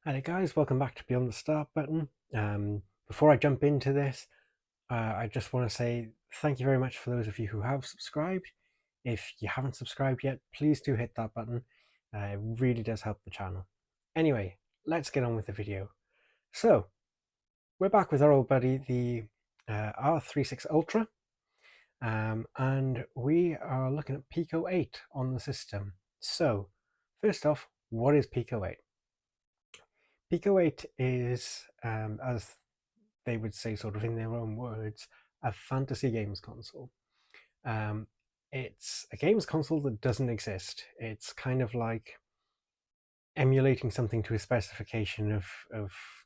Hi guys, welcome back to Beyond the Start button. Before I jump into this, I just want to say thank you very much for those of you who have subscribed. If you haven't subscribed yet, please do hit that button. It really does help the channel. Anyway, let's get on with the video. So, we're back with our old buddy, the R36 Ultra, and we are looking at Pico-8 on the system. So, first off, what is Pico-8? Pico-8 is, as they would say sort of in their own words, a fantasy games console. Um, it's a games console that doesn't exist. It's kind of like emulating something to a specification of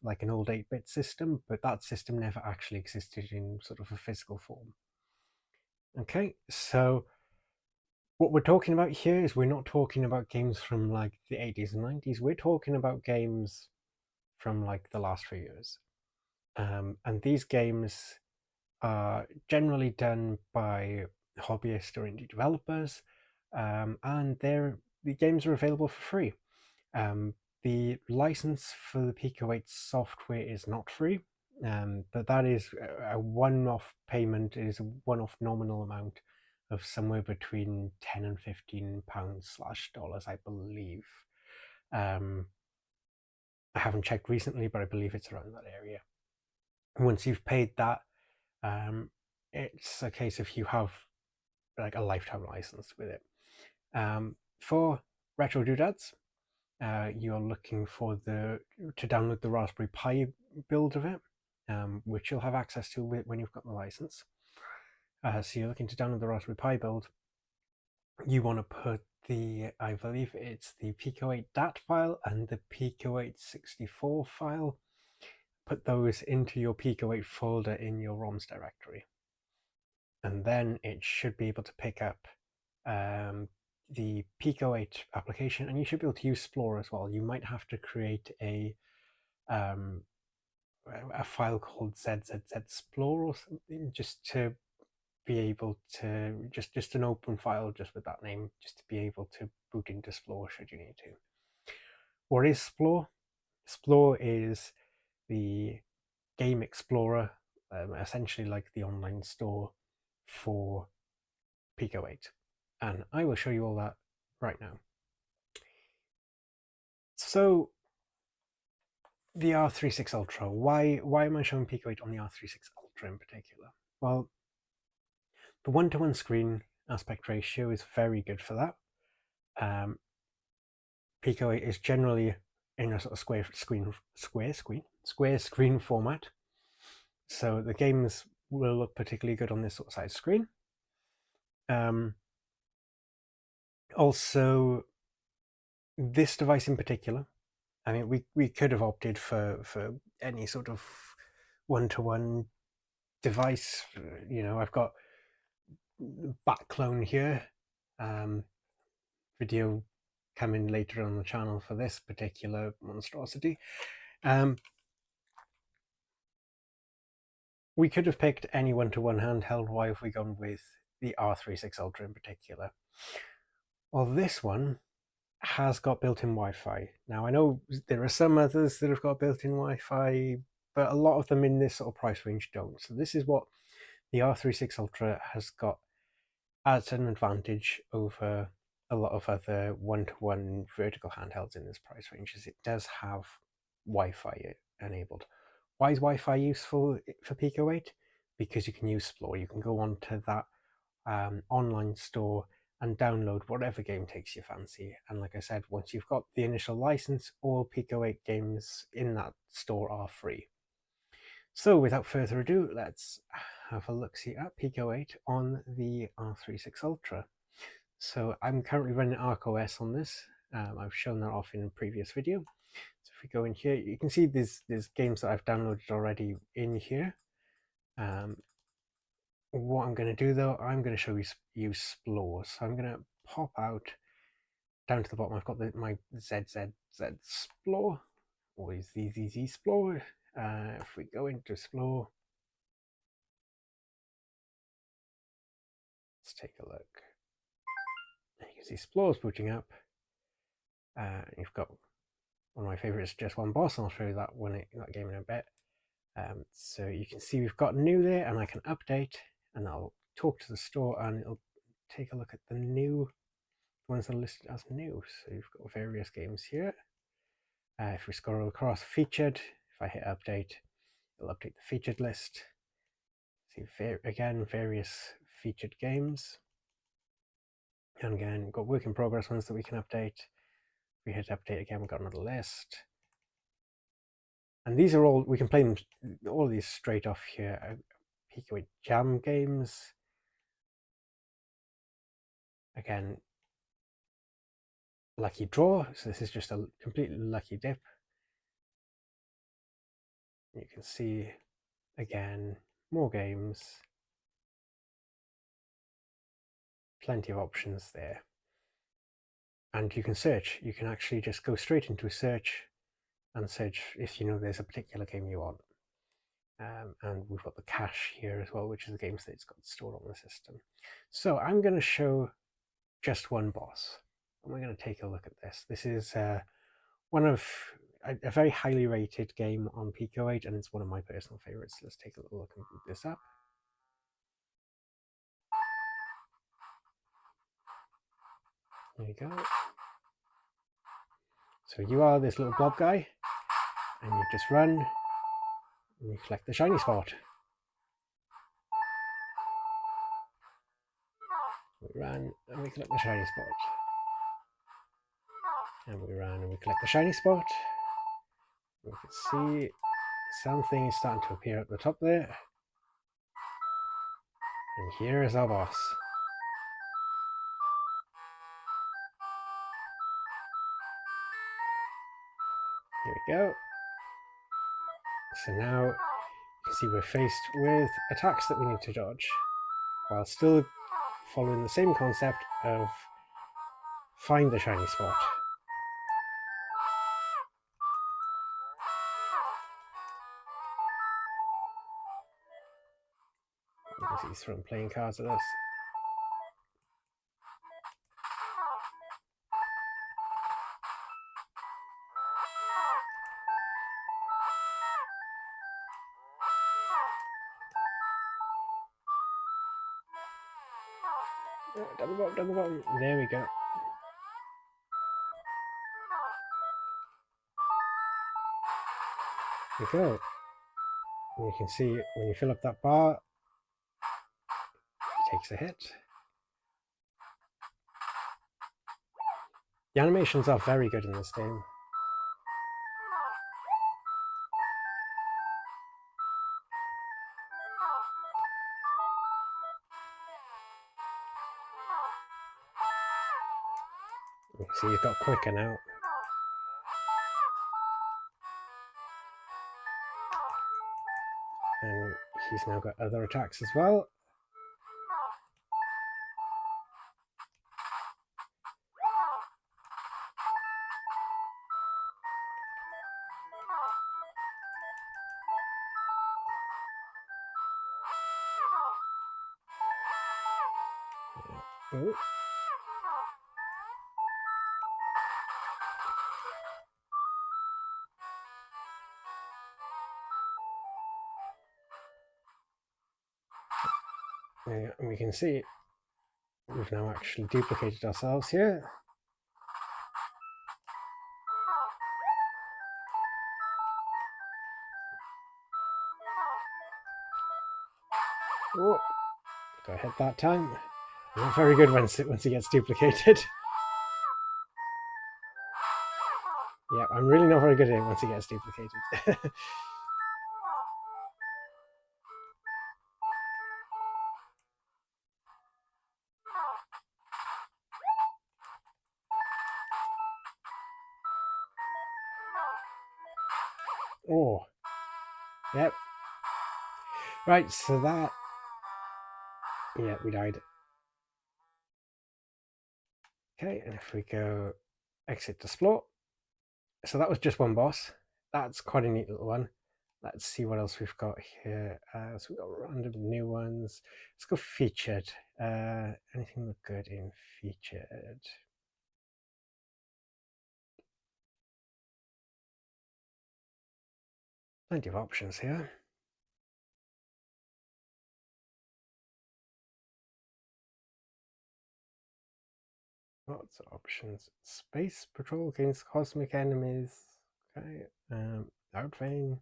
like an old 8-bit system, but that system never actually existed in sort of a physical form. Okay, so what we're talking about here is we're not talking about games from like the 80s and 90s. We're talking about games from like the last few years. And these games are generally done by hobbyist or indie developers, and the games are available for free. The license for the Pico-8 software is not free, but that is a one-off payment. It is a one-off nominal amount of somewhere between £10 and £15/dollars, I believe. I haven't checked recently, but I believe it's around that area. Once you've paid that, it's a case of you have like a lifetime license with it. For retro doodads, you're looking for to download the Raspberry Pi build of it, which you'll have access to when you've got the license. So you're looking to download the Raspberry Pi build. You want to put I believe it's the Pico-8 DAT file and the Pico-8 64 file. Put those into your Pico-8 folder in your ROMs directory, and then it should be able to pick up the Pico-8 application, and you should be able to use Splore as well. You might have to create a file called ZZZ-Splore or something, just to be able to just an open file just with that name, just to be able to boot into Splore should you need to. What is Splore? Splore is the game explorer, essentially like the online store for Pico-8, and I will show you all that right now. So the R36 Ultra, why am I showing Pico-8 on the R36 Ultra in particular? Well, the one-to-one screen aspect ratio is very good for that. Pico-8 is generally in a sort of square screen format, so the games will look particularly good on this sort of size screen. Also, this device in particular, I mean, we could have opted for any sort of one-to-one device. You know, I've got back clone here, video coming later on the channel for this particular monstrosity. We could have picked any one-to-one handheld. Why have we gone with the R36 Ultra in particular? Well, this one has got built-in Wi-Fi. Now, I know there are some others that have got built-in Wi-Fi, but a lot of them in this sort of price range don't. So this is what the R36 Ultra has got as an advantage over a lot of other one-to-one vertical handhelds in this price range, is it does have Wi-Fi enabled. Why is Wi-Fi useful for Pico-8? Because you can use Splore. You can go onto that online store and download whatever game takes your fancy. And like I said, once you've got the initial license, all Pico-8 games in that store are free. So without further ado, let's have a look-see at Pico-8 on the R36 Ultra. So I'm currently running ArcOS on this. I've shown that off in a previous video. So if we go in here, you can see there's games that I've downloaded already in here. What I'm going to do though, I'm going to show you Splore. So I'm going to pop out down to the bottom. I've got my ZZZ Splore, or ZZZ Splore. If we go into Splore, let's take a look. You can see Splore's booting up. You've got one of my favorites, Just One Boss, and I'll show you that game in a bit. So you can see we've got new there, and I can update, and I'll talk to the store, and it'll take a look at the new ones that are listed as new. So you've got various games here. If we scroll across featured, if I hit update, it'll update the featured list. See again various featured games, and again we've got work in progress ones that we can update. If we hit update again, we've got another list, and these are all, we can play them, all of these straight off here. Pico-8 Jam games, again lucky draw, so this is just a completely lucky dip. You can see again more games, plenty of options there, and you can search. You can actually just go straight into a search and search if you know there's a particular game you want. And we've got the cache here as well, which is the games that it's got stored on the system. So I'm going to show Just One Boss, and we're going to take a look at this. This is one of a very highly rated game on Pico-8, and it's one of my personal favorites. Let's take a little look and boot this up. There you go. So you are this little blob guy, and you just run, and you collect the shiny spot. We run, and we collect the shiny spot. And we run, and we collect the shiny spot. We can see something is starting to appear at the top there. And here is our boss. Here we go. So now you can see we're faced with attacks that we need to dodge, while still following the same concept of find the shiny spot. You can see he's throwing playing cards at us. Down the bottom, down the bottom. There we go. There we go. And you can see when you fill up that bar, he takes a hit. The animations are very good in this game. You can see he's got quicker now. And he's now got other attacks as well. Oh. Yeah, and we can see we've now actually duplicated ourselves here. Oh, got hit that time. Not very good once he gets duplicated. Yeah, I'm really not very good at it once he gets duplicated. Oh, yep. Right, so that, yeah, we died. Okay, and if we go exit to Splore, so that was just one boss. That's quite a neat little one. Let's see what else we've got here. So we've got random new ones. Let's go featured. Anything look good in featured? Plenty of options here. Lots of options. Space patrol against cosmic enemies. Okay. Outvein,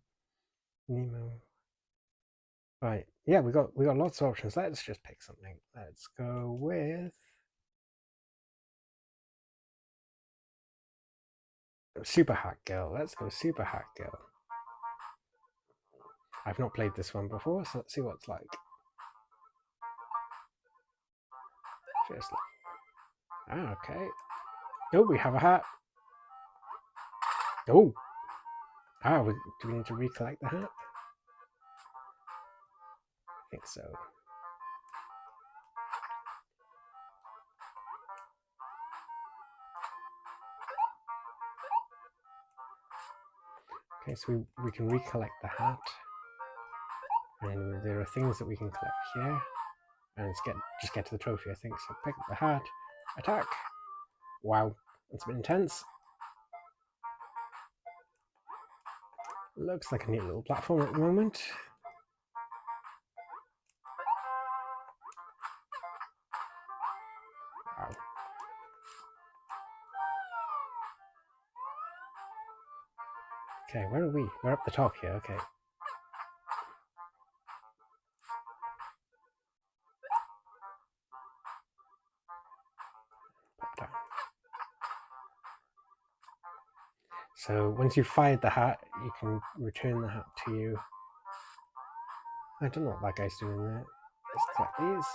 Nemo. Right. Yeah, we got lots of options. Let's just pick something. Let's go with Super Hack Girl. Let's go Super Hack Girl. I've not played this one before, so let's see what it's like. Seriously. Okay. Oh, we have a hat. Oh. Do we need to recollect the hat? I think so. Okay, so we can recollect the hat. And there are things that we can collect here. And just get to the trophy, I think. So pick up the hat. Attack. Wow, that's a bit intense. Looks like a neat little platform at the moment. Wow. Okay, where are we? We're up the top here, okay. Pop down. So once you've fired the hat, you can return the hat to you. I don't know what that guy's doing there. Let's collect these.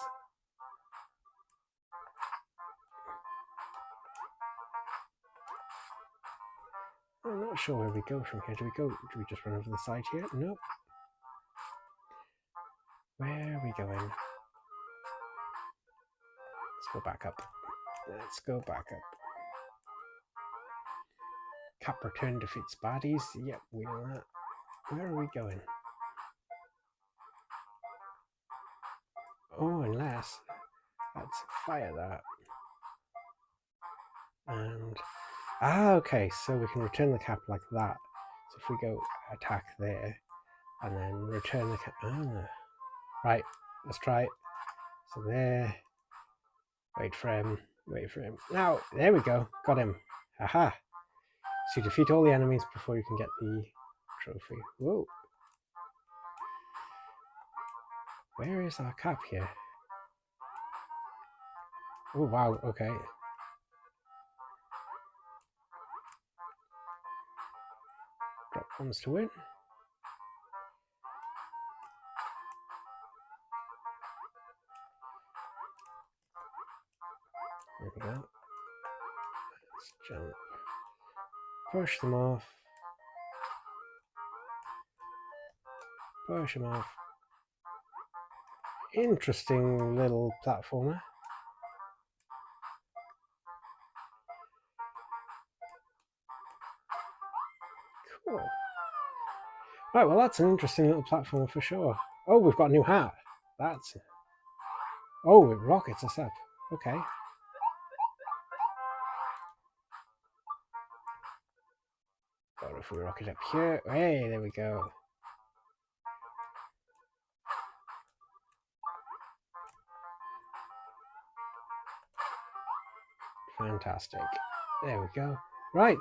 I'm not sure where we go from here. Do we just run over the side here? Nope. Where are we going? Let's go back up. Let's go back up. Cap return defeats baddies. Yep, we know that. Where are we going? Oh, unless let's fire that. And okay, so we can return the cap like that. So if we go attack there and then return the cap. Right, let's try it. So there. Wait for him. Wait for him. Now, there we go. Got him. Aha. So you defeat all the enemies before you can get the trophy. Whoa. Where is our cap here? Oh, wow. Okay. Drop ones to win. There we go. Let's jump. Push them off. Push them off. Interesting little platformer. Cool. Right, well that's an interesting little platformer for sure. Oh, we've got a new hat. That's... Oh, it rockets us up. Okay. What if we rocket up here? Hey, there we go. Fantastic. There we go. Right.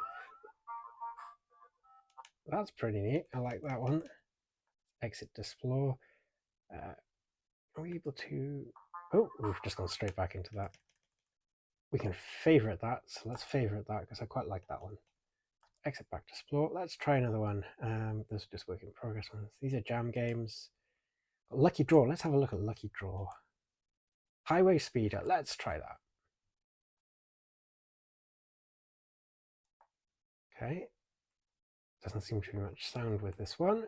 That's pretty neat. I like that one. Exit to explore. Are we able to... Oh, we've just gone straight back into that. We can favorite that, so let's favorite that because I quite like that one. Exit back to explore. Let's try another one. Those are just work in progress ones. These are jam games. Lucky Draw. Let's have a look at Lucky Draw. Highway Speeder. Let's try that. Okay. Doesn't seem to be much sound with this one.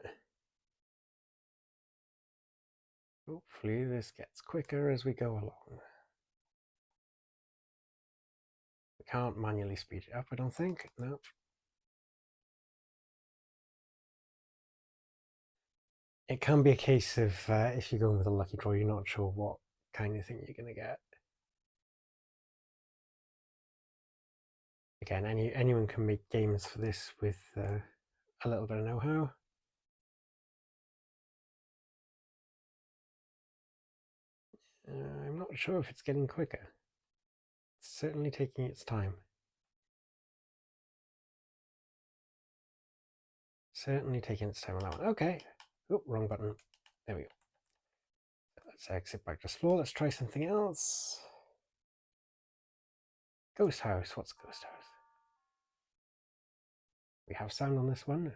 Hopefully this gets quicker as we go along. We can't manually speed it up, I don't think. Nope. It can be a case of if you're going with a lucky draw, you're not sure what kind of thing you're going to get. Again, anyone can make games for this with a little bit of know-how. not sure if it's getting quicker. It's certainly taking its time. Certainly taking its time on that one. Okay. Oh, wrong button. There we go. Let's exit back to Splore. Let's try something else. Ghost house. What's ghost house? We have sound on this one.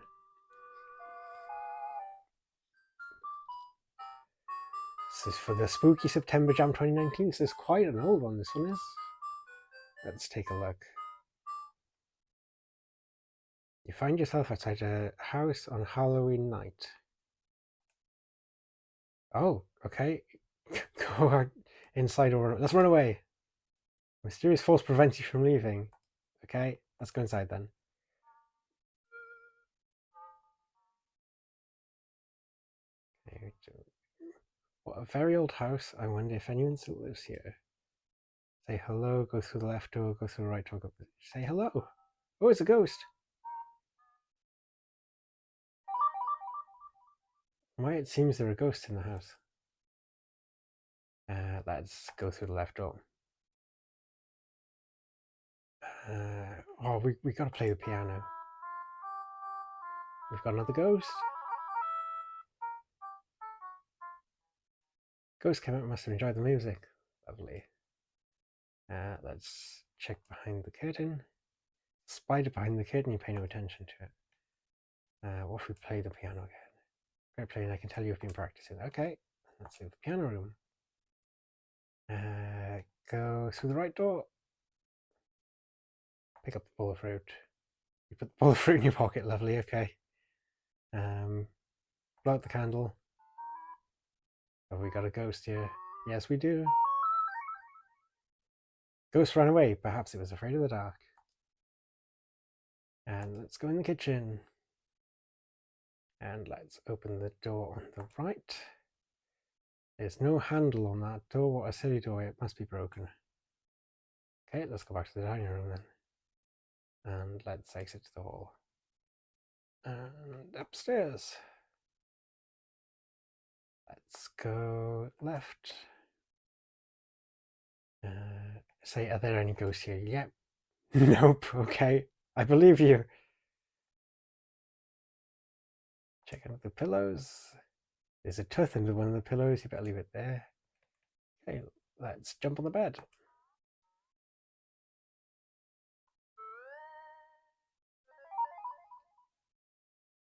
This is for the spooky September Jam 2019. This is quite an old one, this one is. Let's take a look. You find yourself outside a house on Halloween night. Oh, okay. Go inside or let's run away. Mysterious force prevents you from leaving. Okay, let's go inside then. Okay, what a very old house. I wonder if anyone still lives here. Say hello, go through the left door, go through the right door, say hello. Oh, it's a ghost. Why it seems there are ghosts in the house. Let's go through the left door. Oh, we gotta play the piano. We've got another ghost. Ghost came out, must have enjoyed the music. Lovely. Let's check behind the curtain. Spider behind the curtain, you pay no attention to it. What if we play the piano again? Great playing, I can tell you've been practicing. Okay, let's leave the piano room. Go through the right door. Pick up the bowl of fruit. You put the bowl of fruit in your pocket, lovely, okay. Blow out the candle. Have we got a ghost here? Yes, we do. Ghost ran away. Perhaps it was afraid of the dark. And let's go in the kitchen. And let's open the door on the right. There's no handle on that door. What a silly door. It must be broken. Okay, let's go back to the dining room then. And let's exit to the hall. And upstairs. Let's go left. Say, are there any ghosts here? Yep. Nope. Okay. I believe you. Check out the pillows. There's a tooth under one of the pillows. You better leave it there. Okay, let's jump on the bed.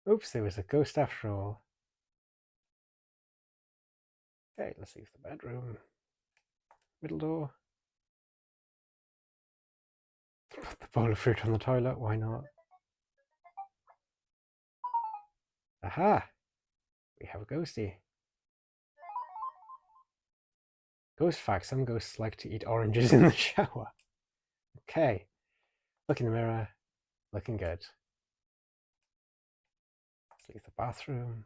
Oops, there was a ghost after all. Okay, let's leave the bedroom. Middle door. Put the bowl of fruit on the toilet, why not? Aha! We have a ghostie. Ghost fact, some ghosts like to eat oranges in the shower. Okay. Look in the mirror. Looking good. Let's leave the bathroom.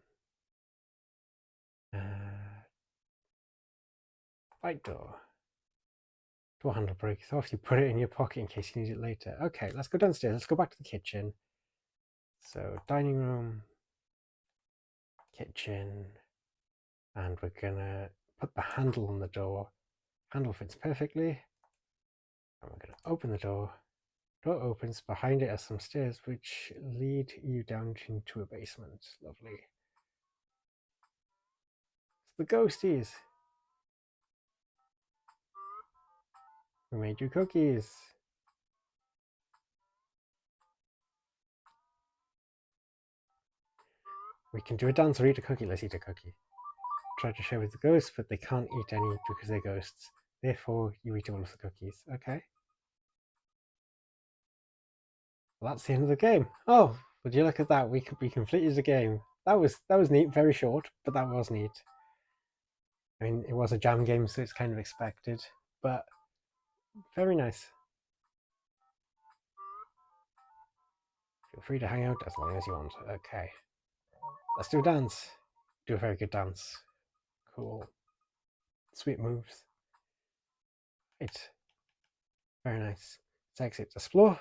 Right door. Door handle breaks off. You put it in your pocket in case you need it later. Okay, let's go downstairs. Let's go back to the kitchen. So, dining room, kitchen, and we're gonna put the handle on the door. Handle fits perfectly. And we're gonna open the door. Door opens. Behind it are some stairs which lead you down into a basement. Lovely. It's the ghosties. We made you cookies. We can do a dance or eat a cookie. Let's eat a cookie. Try to share with the ghosts, but they can't eat any because they're ghosts. Therefore, you eat all of the cookies. Okay. Well, that's the end of the game. Oh, would you look at that? We completed the game. That was neat. Very short, but that was neat. I mean, it was a jam game, so it's kind of expected, but very nice. Feel free to hang out as long as you want. Okay. Let's do a dance. Do a very good dance. Cool. Sweet moves. Right. Very nice. Let's exit to Splore.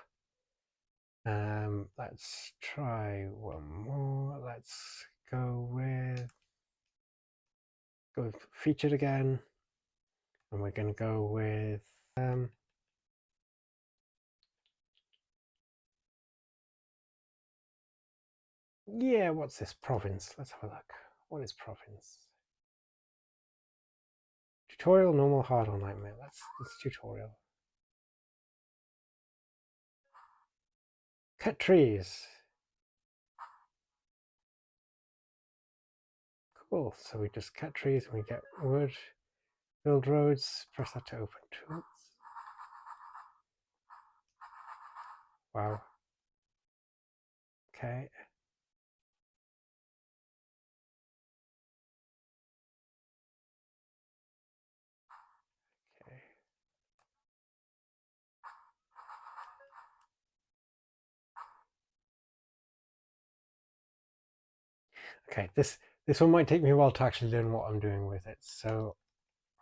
Let's try one more. Let's go with featured again. And we're going to go with yeah, what's this? Province. Let's have a look. What is province? Tutorial, normal, hard, or nightmare. Let's tutorial. Cut trees. Cool. So we just cut trees and we get wood. Build roads. Press that to open tools. Wow. Okay. Okay. Okay. This one might take me a while to actually learn what I'm doing with it. So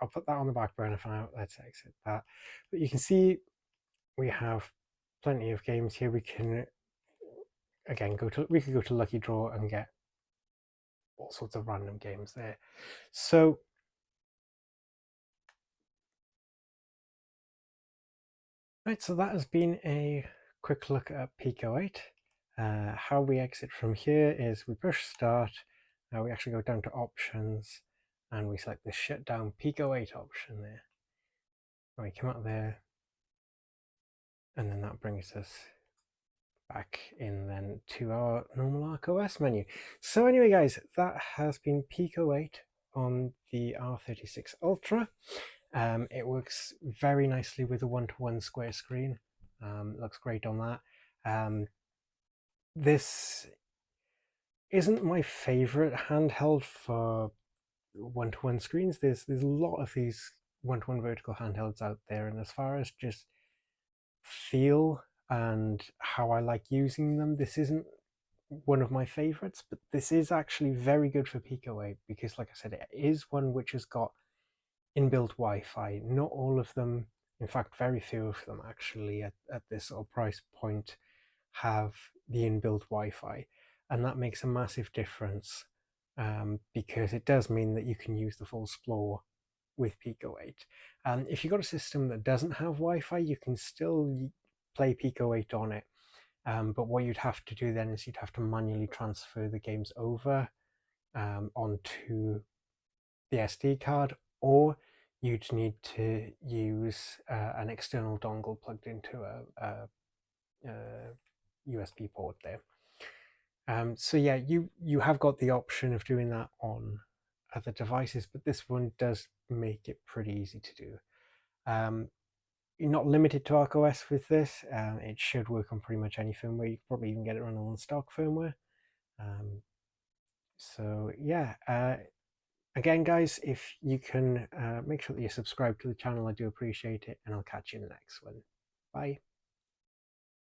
I'll put that on the back burner for now. Let's exit that. But you can see we have plenty of games here. We can again we could go to Lucky Draw and get all sorts of random games there. So right, so that has been a quick look at Pico-8. How we exit from here is we push start. Now we actually go down to options and we select the shutdown Pico-8 option there. We come out there and then that brings us back in then to our normal ArcOS menu. So anyway guys, that has been Pico-8 on the R36 Ultra. It works very nicely with a one-to-one square screen. Looks great on that. This isn't my favorite handheld for one-to-one screens. There's a lot of these one-to-one vertical handhelds out there, and as far as just feel and how I like using them, this isn't one of my favorites, but this is actually very good for Pico-8 because, like I said, it is one which has got inbuilt Wi-Fi. Not all of them, in fact, very few of them actually at this sort of price point have the inbuilt Wi-Fi, and that makes a massive difference because it does mean that you can use the full Splore with Pico-8. If you've got a system that doesn't have Wi-Fi, you can still play Pico-8 on it. But what you'd have to do then is you'd have to manually transfer the games over onto the SD card, or you'd need to use an external dongle plugged into a USB port there. So yeah, you have got the option of doing that on other devices, but this one does make it pretty easy to do. You're not limited to ArcOS with this. It should work on pretty much any firmware. You can probably even get it running on stock firmware. So yeah, again guys, if you can make sure that you're subscribed to the channel, I do appreciate it, and I'll catch you in the next one. Bye.